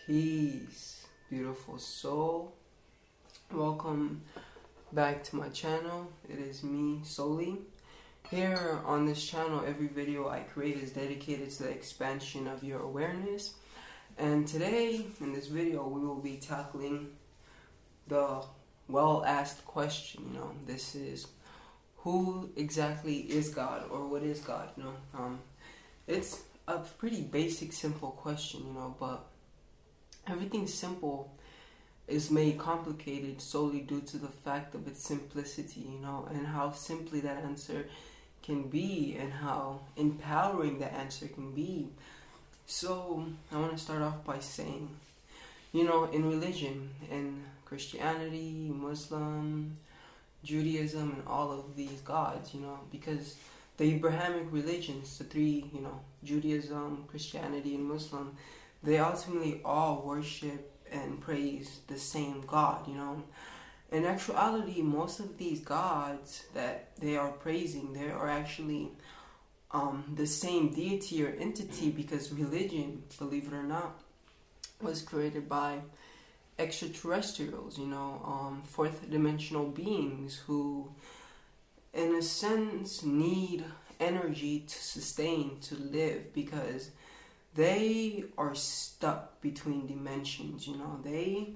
Peace, beautiful soul. Welcome back to my channel. It is me, Soli. Here on this channel, every video I create is dedicated to the expansion of your awareness. And today, in this video, we will be tackling the well-asked question. This is, who exactly is God, or what is God? It's a pretty basic, simple question, but everything simple is made complicated solely due to the fact of its simplicity, and how simply that answer can be and how empowering that answer can be. So I want to start off by saying, in religion, in Christianity, Muslim, Judaism, and all of these gods, because the Abrahamic religions, the three, Judaism, Christianity, and Muslim, they ultimately all worship and praise the same God, In actuality, most of these gods that they are praising, they are actually the same deity or entity, because religion, believe it or not, was created by extraterrestrials, fourth dimensional beings who, in a sense, need energy to sustain, to live, because they are stuck between dimensions, They,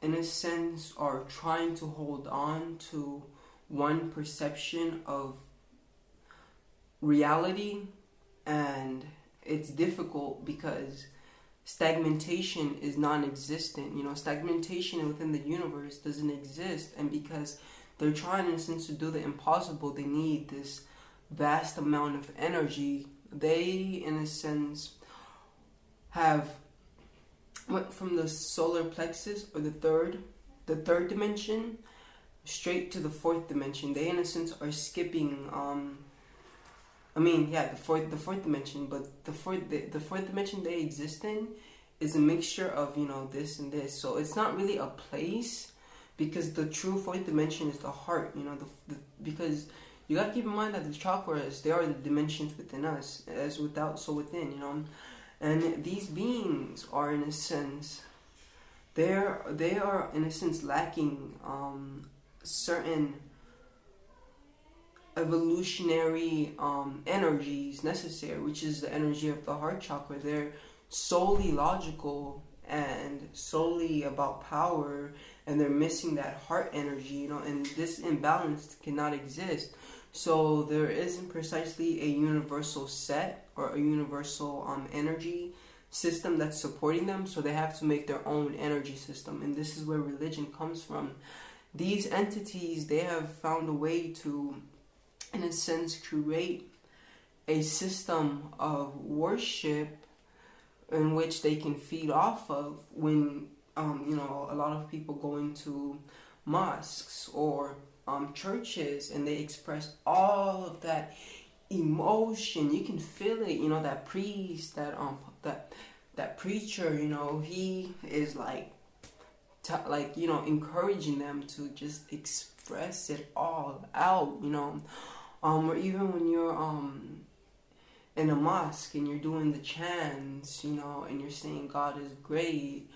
in a sense, are trying to hold on to one perception of reality, and it's difficult because stagnation is non-existent. Stagnation within the universe doesn't exist, and because they're trying, in a sense, to do the impossible, they need this vast amount of energy. They, in a sense, have went from the solar plexus, or the third dimension, straight to the fourth dimension. They, in a sense, are skipping. The fourth dimension, but the fourth dimension they exist in is a mixture of this and this. So it's not really a place, because the true fourth dimension is the heart. Because you got to keep in mind that the chakras, they are the dimensions within us, as without, so within, And these beings are, in a sense, they are in a sense lacking certain evolutionary energies necessary, which is the energy of the heart chakra. They're solely logical and solely about power, and they're missing that heart energy, and this imbalance cannot exist. So there isn't precisely a universal set or a universal energy system that's supporting them, so they have to make their own energy system, and this is where religion comes from. These entities, they have found a way to, in a sense, create a system of worship in which they can feed off of when, a lot of people go into mosques or churches, and they express all of that emotion. You can feel it, that priest, that preacher, he is encouraging them to just express it all out, or even when you're in a mosque and you're doing the chants, and you're saying God is great,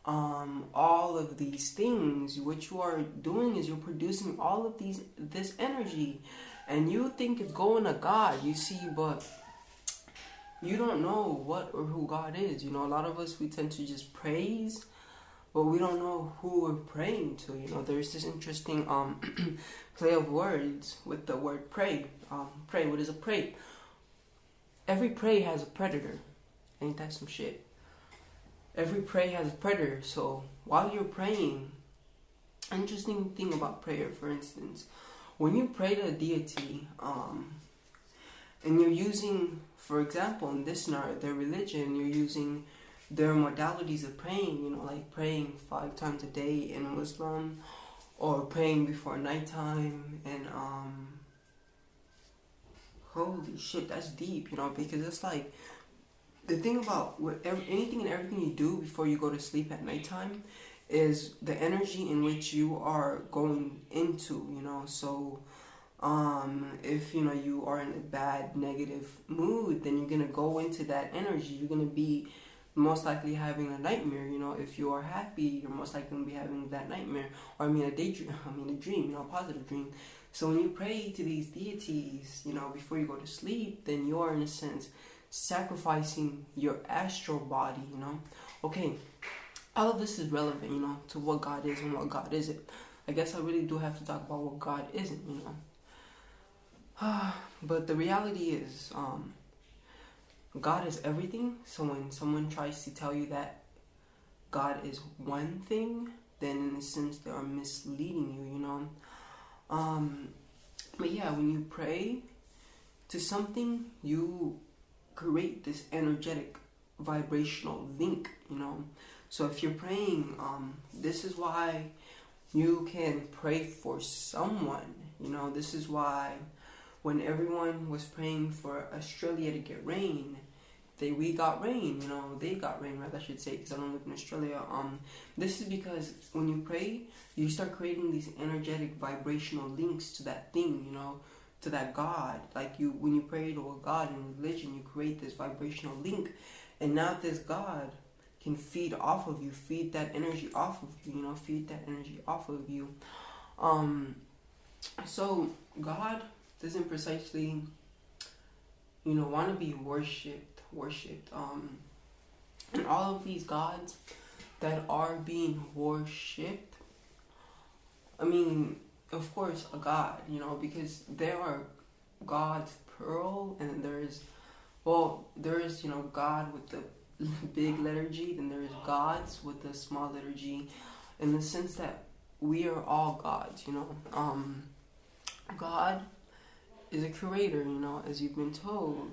all of these things, what you are doing is you're producing all of this energy, and you think it's going to God, you see, but you don't know what or who God is. A lot of us, we tend to just praise, but we don't know who we're praying to. There's this interesting play of words with the word pray. Pray, what is a prey? Every prey has a predator. Ain't that some shit? Every prey has a predator. So while you're praying, interesting thing about prayer, for instance, when you pray to a deity, and you're using, for example, in this scenario, their religion, you're using their modalities of praying, like praying 5 times a day in Muslim, or praying before nighttime, and holy shit, that's deep, because it's like, the thing about anything and everything you do before you go to sleep at nighttime is the energy in which you are going into, so if you are in a bad, negative mood, then you're going to go into that energy. You're going to be most likely having a nightmare. You know, if you are happy, you're most likely going to be having that nightmare, or a daydream, a dream, a positive dream. So when you pray to these deities, before you go to sleep, then you are in a sense sacrificing your astral body. Okay, all of this is relevant, to what God is and what God isn't. I guess I really do have to talk about what God isn't, But the reality is, God is everything. So when someone tries to tell you that God is one thing, then in a sense they are misleading you, But yeah, when you pray to something, you create this energetic vibrational link, So if you're praying, this is why you can pray for someone, This is why when everyone was praying for Australia to get rain, we got rain, they got rain, right? I should say, because I don't live in Australia. This is because when you pray, you start creating these energetic vibrational links to that thing, to that God. Like when you pray to a God in religion, you create this vibrational link, and now this God can feed off of you, feed that energy off of you, feed that energy off of you. So God doesn't precisely, want to be worshipped. And all of these gods that are being worshipped, of course, a God, because there are gods plural, and there is, God with the big letter G, then there is gods with the small letter G, in the sense that we are all gods, God is a creator, as you've been told.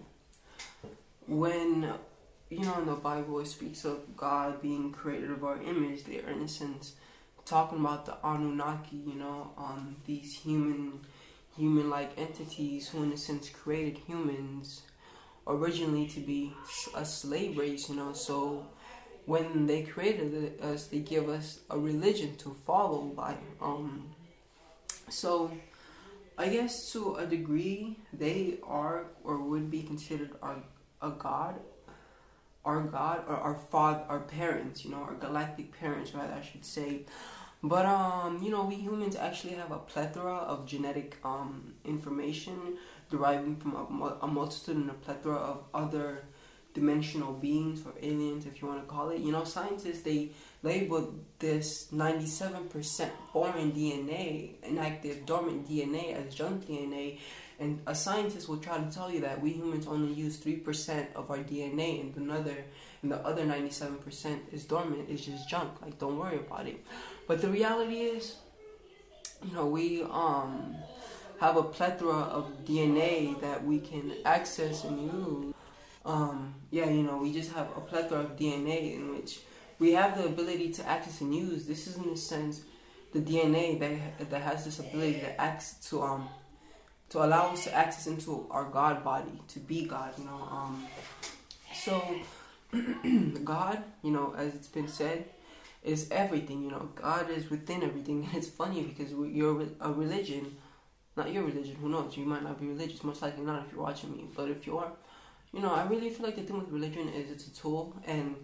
When, in the Bible it speaks of God being created of our image, they are in a sense talking about the Anunnaki, these human-like entities who in a sense created humans originally to be a slave race, So when they created us, they give us a religion to follow by. So I guess to a degree they are or would be considered our God, or our father, our parents, our galactic parents, rather, I should say. But we humans actually have a plethora of genetic information deriving from a multitude and a plethora of other dimensional beings, or aliens, if you want to call it. Scientists, they label this 97% foreign DNA, inactive, dormant DNA, as junk DNA. And a scientist will try to tell you that we humans only use 3% of our DNA, and the other 97% is dormant, it's just junk. Like, don't worry about it. But the reality is, we have a plethora of DNA that we can access and use. We just have a plethora of DNA in which we have the ability to access and use. This is in a sense the DNA that has this ability to access to allow us to access into our God body, to be God, So, God, as it's been said, is everything, God is within everything. And it's funny because you're a religion, not your religion, who knows, you might not be religious, most likely not if you're watching me, but if you are, I really feel like the thing with religion is it's a tool, and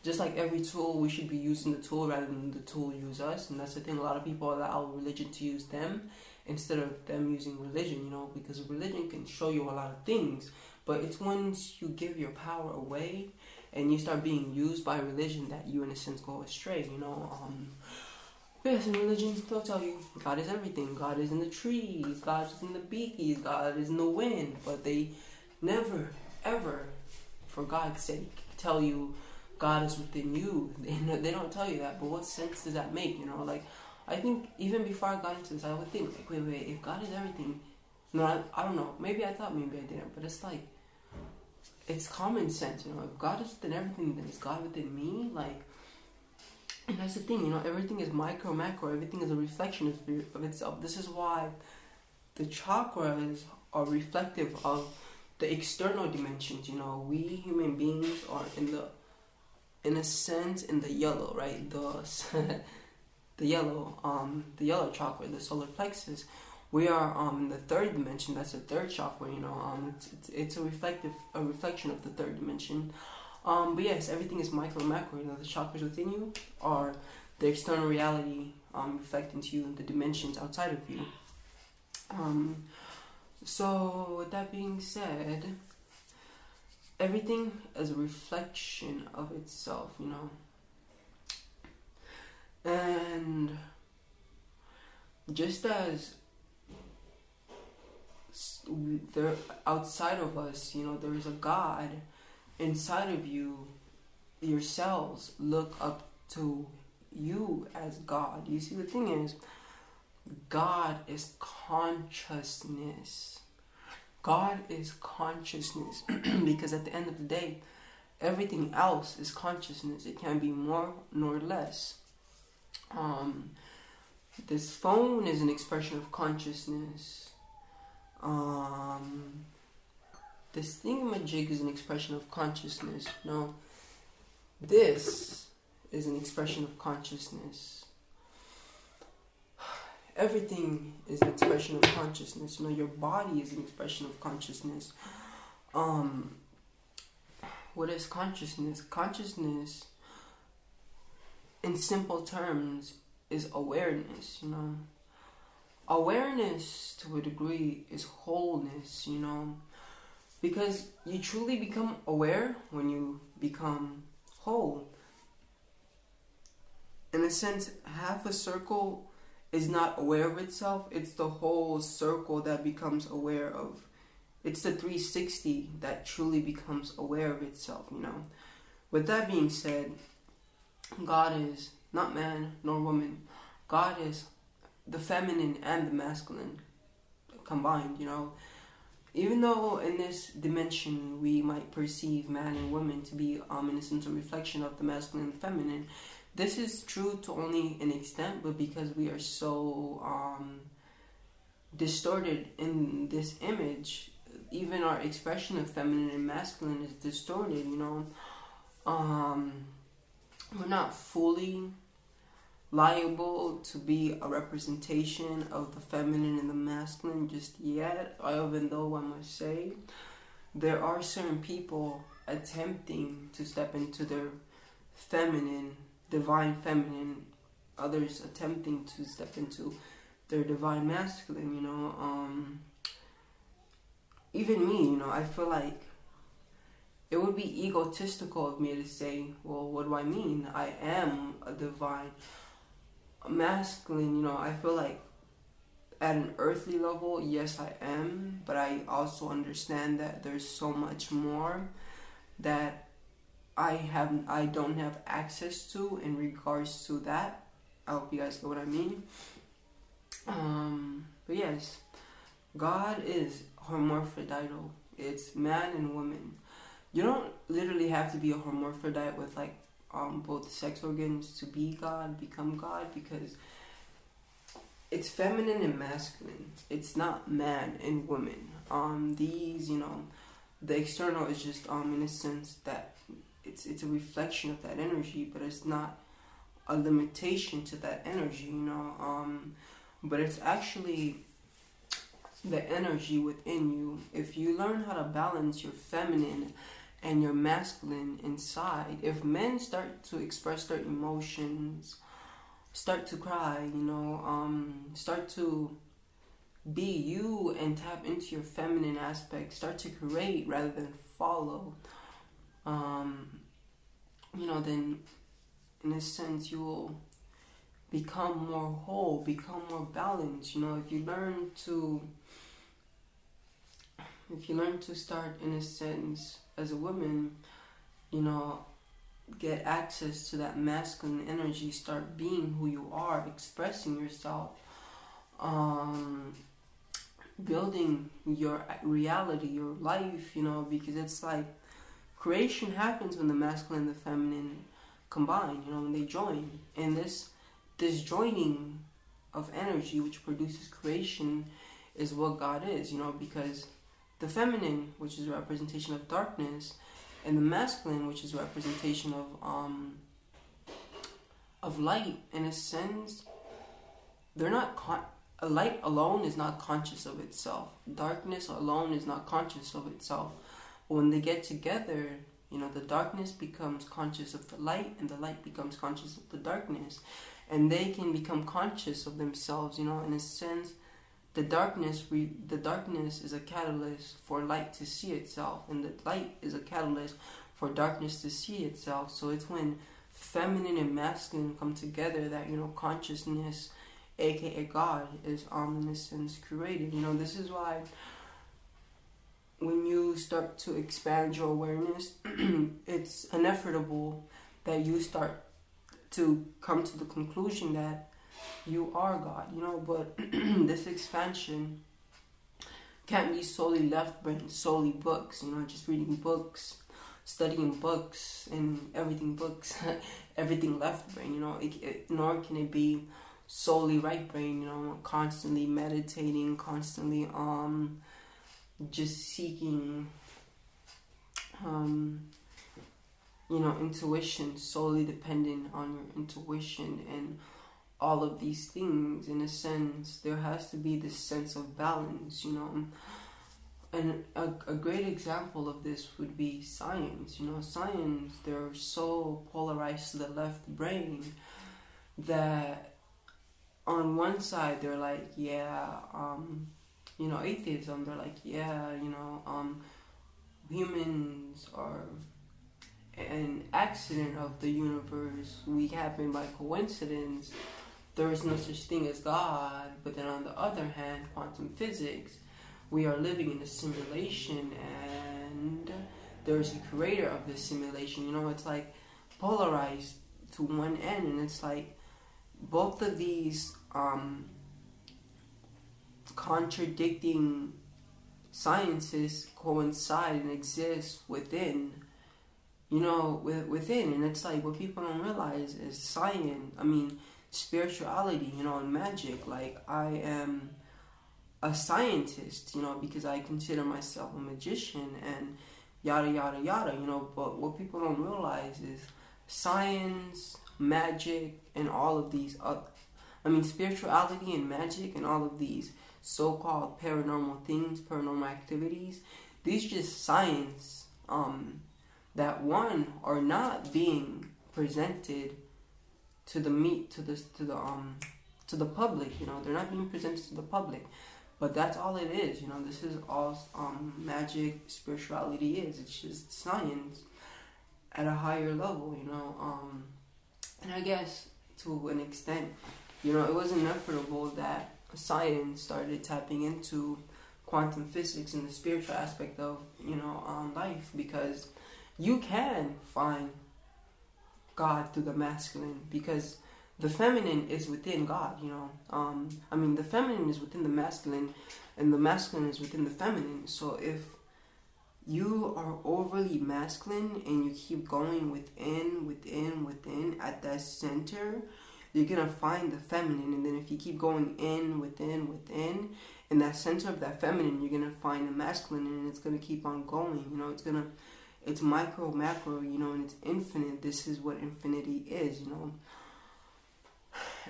just like every tool, we should be using the tool rather than the tool use us. And that's the thing, a lot of people allow religion to use them instead of them using religion, because religion can show you a lot of things, but it's once you give your power away and you start being used by religion that you in a sense go astray. Yes, in religion they'll tell you God is everything, God is in the trees, God is in the beakies, God is in the wind, but they never ever, for God's sake, tell you God is within you. They don't tell you that, but what sense does that make? I think even before I got into this, I would think, like, wait, if God is everything, I don't know, maybe I thought, maybe I didn't, but it's like, it's common sense, if God is within everything, then is God within me? And that's the thing, everything is micro, macro, everything is a reflection of itself. This is why the chakras are reflective of the external dimensions. We human beings are in a sense in the yellow, right? The yellow chakra, the solar plexus. We are in the third dimension. That's the third chakra. It's a reflection of the third dimension. But yes, everything is micro and macro. You know, the chakras within you are the external reality reflecting to you the dimensions outside of you. So with that being said, everything is a reflection of itself, you know. And just as there outside of us, you know, there is a God inside of you. Your cells look up to you as God. You see, the thing is, God is consciousness. God is consciousness. Because at the end of the day, everything else is consciousness. It can be more nor less. This phone is an expression of consciousness. This thingamajig is an expression of consciousness. No, this is an expression of consciousness. Everything is an expression of consciousness. You know, your body is an expression of consciousness. What is consciousness? Consciousness, in simple terms, is awareness, you know. Awareness, to a degree, is wholeness, you know. Because you truly become aware when you become whole. In a sense, half a circle is not aware of itself. It's the whole circle that becomes aware of. It's the 360 that truly becomes aware of itself, you know. With that being said, God is not man nor woman. God is the feminine and the masculine combined, you know. Even though in this dimension we might perceive man and woman to be in a sense a reflection of the masculine and feminine, this is true to only an extent, but because we are so distorted in this image, even our expression of feminine and masculine is distorted, you know. We're not fully liable to be a representation of the feminine and the masculine just yet, even though I must say there are certain people attempting to step into their feminine, divine feminine, others attempting to step into their divine masculine, you know. Even me, you know, I feel like it would be egotistical of me to say, well, what do I mean? I am a divine masculine, you know. I feel like at an earthly level, yes, I am, but I also understand that there's so much more that I don't have access to in regards to that. I hope you guys get what I mean. But yes, God is hermaphrodite. It's man and woman. You don't literally have to be a hermaphrodite with like both sex organs to be God, become God, because it's feminine and masculine. It's not man and woman. These, you know, the external is just in a sense that it's a reflection of that energy, but it's not a limitation to that energy, you know. But it's actually the energy within you. If you learn how to balance your feminine and your masculine inside, if men start to express their emotions, start to cry, you know, start to be you and tap into your feminine aspect, start to create rather than follow, you know, then in a sense you will become more whole, become more balanced. You know, if you learn to start in a sense as a woman, you know, get access to that masculine energy, start being who you are, expressing yourself, building your reality, your life, you know, because it's like creation happens when the masculine and the feminine combine, you know, when they join. And this joining of energy which produces creation is what God is, you know, because the feminine, which is a representation of darkness, and the masculine, which is a representation of light, in a sense, they're not light alone is not conscious of itself. Darkness alone is not conscious of itself. But when they get together, The darkness becomes conscious of the light, and the light becomes conscious of the darkness, and they can become conscious of themselves. In a sense, the darkness is a catalyst for light to see itself, and the light is a catalyst for darkness to see itself. So it's when feminine and masculine come together that consciousness, aka God, is in a sense created. This is why when you start to expand your awareness, it's inevitable that you start to come to the conclusion that you are God, but this expansion can't be solely left brain, solely books, just reading books, studying books, and everything books, everything left brain, nor can it be solely right brain, constantly meditating, constantly just seeking intuition, solely dependent on your intuition and all of these things. In a sense, there has to be this sense of balance, and a great example of this would be science. Science, they're so polarized to the left brain that on one side they're like, atheism, they're like, humans are an accident of the universe. We happen by coincidence. There is no such thing as God. But then on the other hand, quantum physics, we are living in a simulation, and there's a creator of this simulation. It's like polarized to one end, and it's like both of these contradicting sciences coincide and exist within, within. And it's like what people don't realize is spirituality, and magic. Like, I am a scientist, because I consider myself a magician and yada yada yada, but what people don't realize is science, magic, and all of these spirituality and magic and all of these so-called paranormal things, paranormal activities, these just science that one are not being presented to the public. They're not being presented to the public, but that's all it is. This is all magic, spirituality is. It's just science at a higher level. And I guess to an extent, it was inevitable that science started tapping into quantum physics and the spiritual aspect of life, because you can find God through the masculine, because the feminine is within God. The feminine is within the masculine, and the masculine is within the feminine. So if you are overly masculine and you keep going within at that center, you're going to find the feminine. And then if you keep going within, in that center of that feminine, you're going to find the masculine, and it's going to keep on going. It's micro, macro, and it's infinite. This is what infinity is,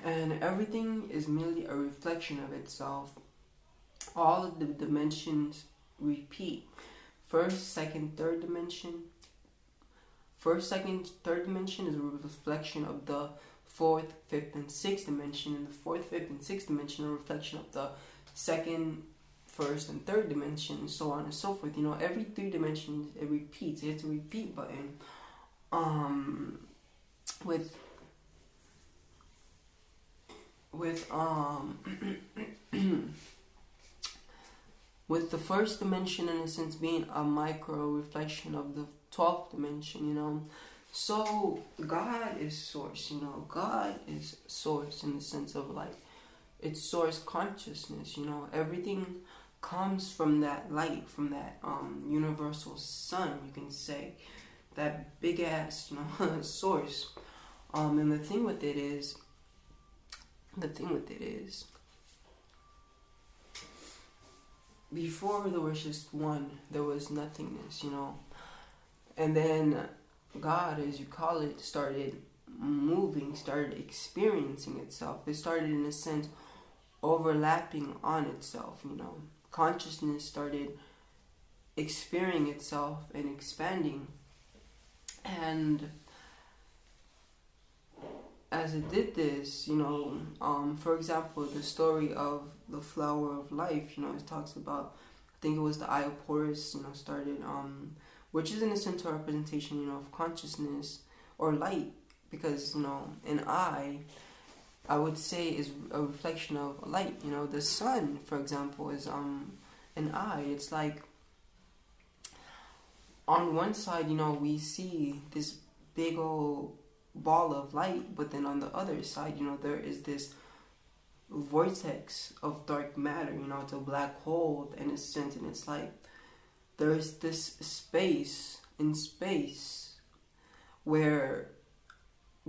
And everything is merely a reflection of itself. All of the dimensions repeat. First, second, third dimension. First, second, third dimension is a reflection of the fourth, fifth, and sixth dimension. And the fourth, fifth, and sixth dimension are a reflection of the second, first, and third dimension, and so on and so forth. Every 3 dimensions, it repeats. It hits a repeat button. With the first dimension, in a sense, being a micro reflection of the 12th dimension, So God is source, God is source in the sense of like, it's source consciousness, everything comes from that light, from that universal sun, you can say, that big ass, source. And the thing with it is, before there was just one, there was nothingness, and then God, as you call it, started moving, started experiencing itself. It started, in a sense, overlapping on itself, Consciousness started experiencing itself and expanding And as it did this, for example, the story of the flower of life, it talks about, I think it was the eye of Horus, started, which is in a sense a representation, of consciousness or light, because, an eye, I would say, is a reflection of light. The sun, for example, is an eye. It's like, on one side, we see this big old ball of light, but then on the other side, there is this vortex of dark matter. It's a black hole in a sense, and it's like there is this space in space where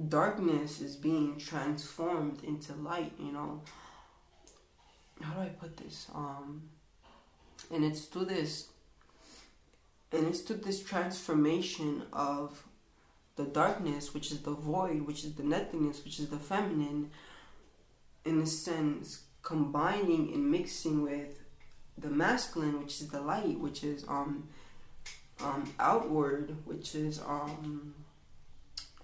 darkness is being transformed into light. How do I put this? And it's through this transformation of the darkness, which is the void, which is the nothingness, which is the feminine, in a sense, combining and mixing with the masculine, which is the light, which is outward, which is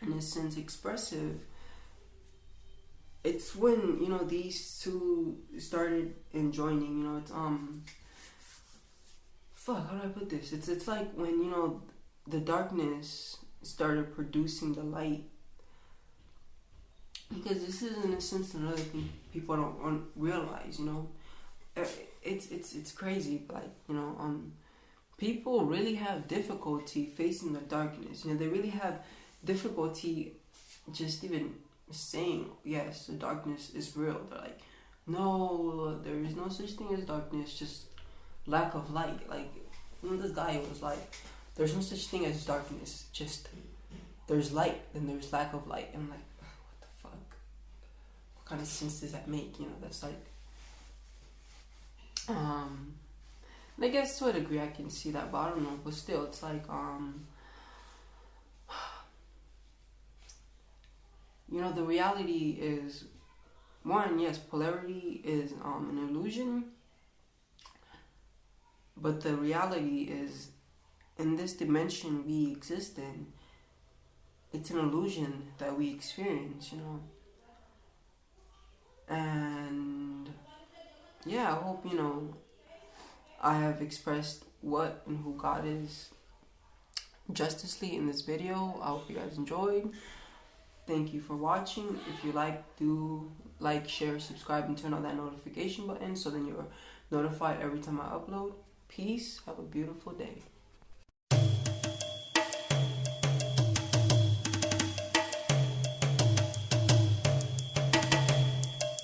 in a sense expressive. It's when these two started joining. It's how do I put this? It's like when the darkness started producing the light, because this is in a sense another thing people don't realize. It's crazy, but people really have difficulty facing the darkness. They really have difficulty just even saying, yes, the darkness is real. They're like, no, there is no such thing as darkness, just lack of light. Like, this guy was like, there's no such thing as darkness, just there's light and there's lack of light. And I'm like, what the fuck? What kind of sense does that make? That's like, and I guess to a degree I can see that, but I don't know. But still, it's like, the reality is, one, yes, polarity is an illusion, but the reality is, in this dimension we exist in, it's an illusion that we experience, and yeah, I hope, I have expressed what and who God is justicely in this video. I hope you guys enjoyed. Thank you for watching. If you like, do like, share, subscribe, and turn on that notification button so then you're notified every time I upload. Peace. Have a beautiful day.